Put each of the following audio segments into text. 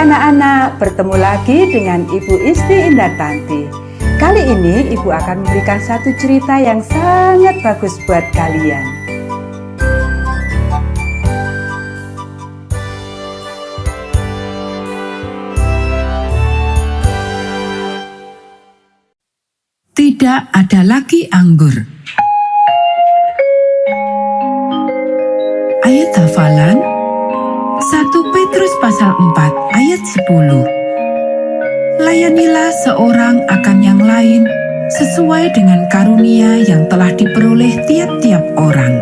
anak-anak, bertemu lagi dengan Ibu Isti Indartanti. Kali ini Ibu akan memberikan satu cerita yang sangat bagus buat kalian. Tidak ada lagi anggur. Ayat hafalan 1 Petrus pasal 4 ayat 10. Layanilah seorang akan yang lain sesuai dengan karunia yang telah diperoleh tiap-tiap orang.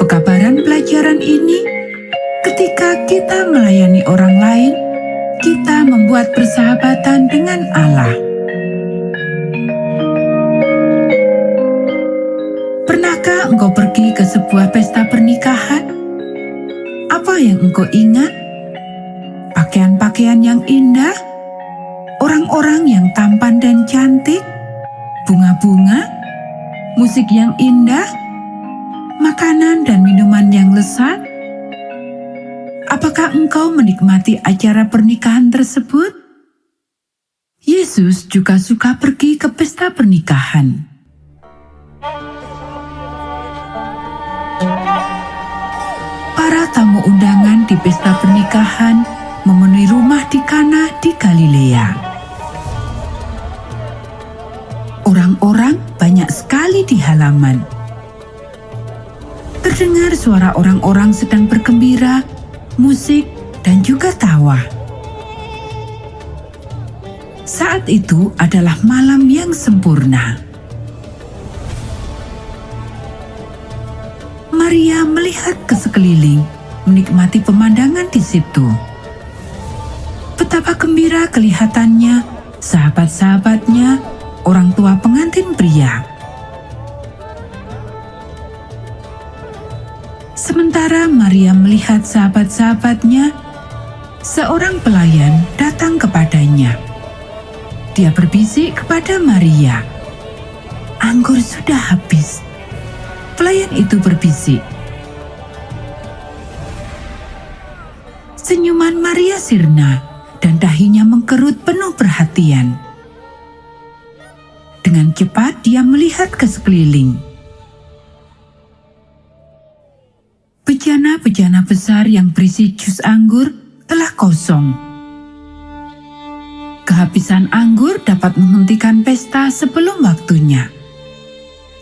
Pekabaran pelajaran ini, ketika kita melayani orang lain, kita membuat persahabatan dengan Allah. Pernahkah engkau pergi ke sebuah pesta pernikahan? Apa yang engkau ingat? Pakaian-pakaian yang indah, orang-orang yang tampan dan cantik, bunga-bunga, musik yang indah, makanan dan minuman yang lezat. Apakah engkau menikmati acara pernikahan tersebut? Yesus juga suka pergi ke pesta pernikahan. Para tamu undangan di pesta pernikahan memenuhi rumah di Kana di Galilea. Orang-orang banyak sekali di halaman. Terdengar suara orang-orang sedang bergembira, musik, dan juga tawa. Saat itu adalah malam yang sempurna. Maria melihat ke sekeliling, menikmati pemandangan di situ. Betapa gembira kelihatannya, sahabat-sahabatnya, orang tua pengantin pria. Sementara Maria melihat sahabat-sahabatnya, seorang pelayan datang kepadanya. Dia berbisik kepada Maria, "Anggur sudah habis." Pelayan itu berbisik. Senyuman Maria sirna dan dahinya mengkerut penuh perhatian. Dengan cepat dia melihat ke sekeliling. Bejana-bejana besar yang berisi jus anggur telah kosong. Kehabisan anggur dapat menghentikan pesta sebelum waktunya.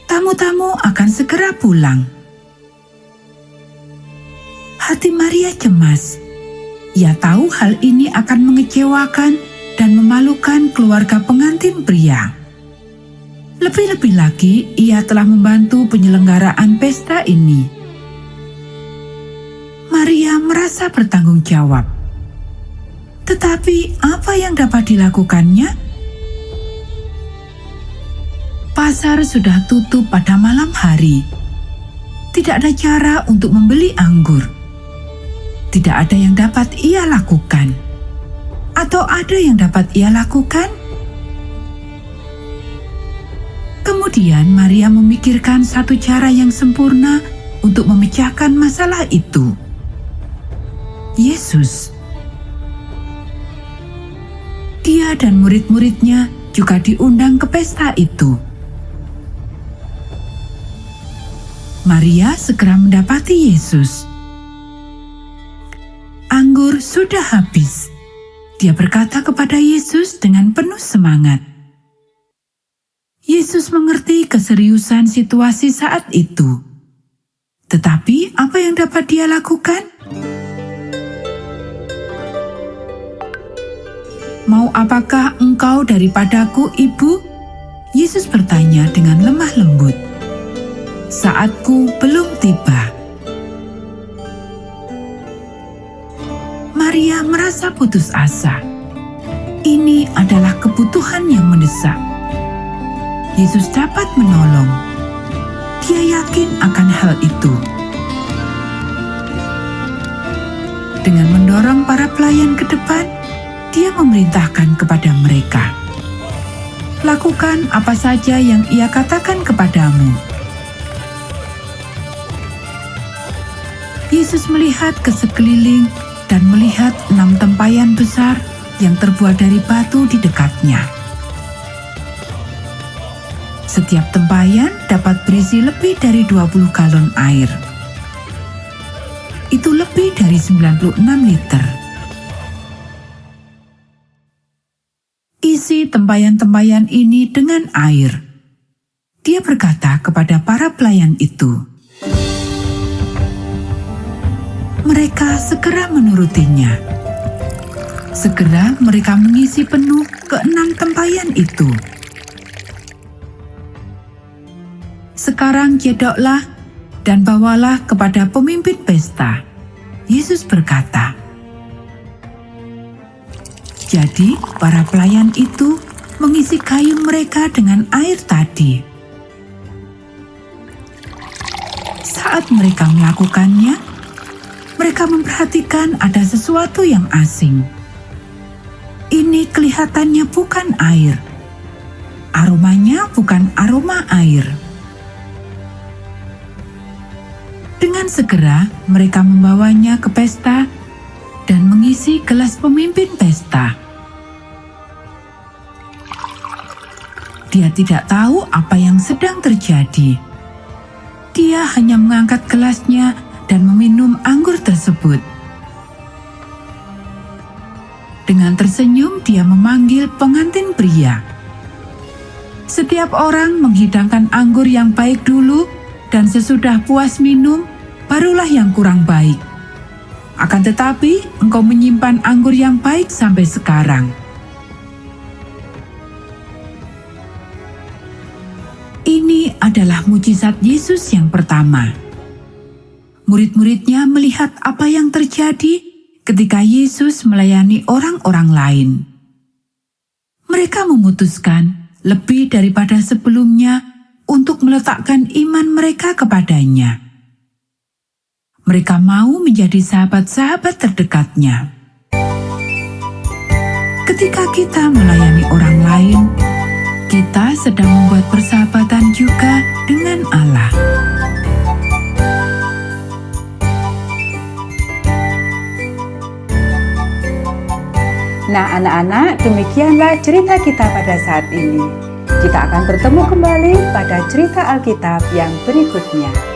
Tamu-tamu akan segera pulang. Hati Maria cemas. Ia tahu hal ini akan mengecewakan dan memalukan keluarga pengantin pria. Lebih-lebih lagi, ia telah membantu penyelenggaraan pesta ini. Maria merasa bertanggung jawab. Tetapi apa yang dapat dilakukannya? Pasar sudah tutup pada malam hari. Tidak ada cara untuk membeli anggur. Tidak ada yang dapat ia lakukan. Atau ada yang dapat ia lakukan? Kemudian Maria memikirkan satu cara yang sempurna untuk memecahkan masalah itu. Yesus. Dia dan murid-muridnya juga diundang ke pesta itu. Maria segera mendapati Yesus. Anggur sudah habis. Dia berkata kepada Yesus dengan penuh semangat. Yesus mengerti keseriusan situasi saat itu. Tetapi apa yang dapat dia lakukan? "Mau apakah engkau daripadaku, Ibu?" Yesus bertanya dengan lemah lembut. "Saatku belum tiba." Maria merasa putus asa. Ini adalah kebutuhan yang mendesak. Yesus dapat menolong. Dia yakin akan hal itu. Dengan mendorong para pelayan ke depan, dia memerintahkan kepada mereka, "Lakukan apa saja yang ia katakan kepadamu." Yesus melihat ke sekeliling dan melihat 6 tempayan besar yang terbuat dari batu di dekatnya. Setiap tempayan dapat berisi lebih dari 20 galon air. Itu lebih dari 96 liter. Isi tempayan-tempayan ini dengan air. Dia berkata kepada para pelayan itu. Mereka segera menurutinya. Segera mereka mengisi penuh ke-6 tempayan itu. Sekarang jedoklah dan bawalah kepada pemimpin pesta. Yesus berkata. Jadi para pelayan itu mengisi gayung mereka dengan air tadi. Saat mereka melakukannya, mereka memperhatikan ada sesuatu yang asing. Ini kelihatannya bukan air. Aromanya bukan aroma air. Dengan segera mereka membawanya ke pesta dan mengisi gelas pemimpin pesta. Dia tidak tahu apa yang sedang terjadi. Dia hanya mengangkat gelasnya dan meminum anggur tersebut. Dengan tersenyum dia memanggil pengantin pria. Setiap orang menghidangkan anggur yang baik dulu dan sesudah puas minum, barulah yang kurang baik. Akan tetapi, engkau menyimpan anggur yang baik sampai sekarang. Ini adalah mujizat Yesus yang pertama. Murid-muridnya melihat apa yang terjadi ketika Yesus melayani orang-orang lain. Mereka memutuskan lebih daripada sebelumnya untuk meletakkan iman mereka kepadanya. Mereka mau menjadi sahabat-sahabat terdekatnya. Ketika kita melayani orang lain, kita sedang membuat persahabatan juga dengan Allah. Nah anak-anak, demikianlah cerita kita pada saat ini. Kita akan bertemu kembali pada cerita Alkitab yang berikutnya.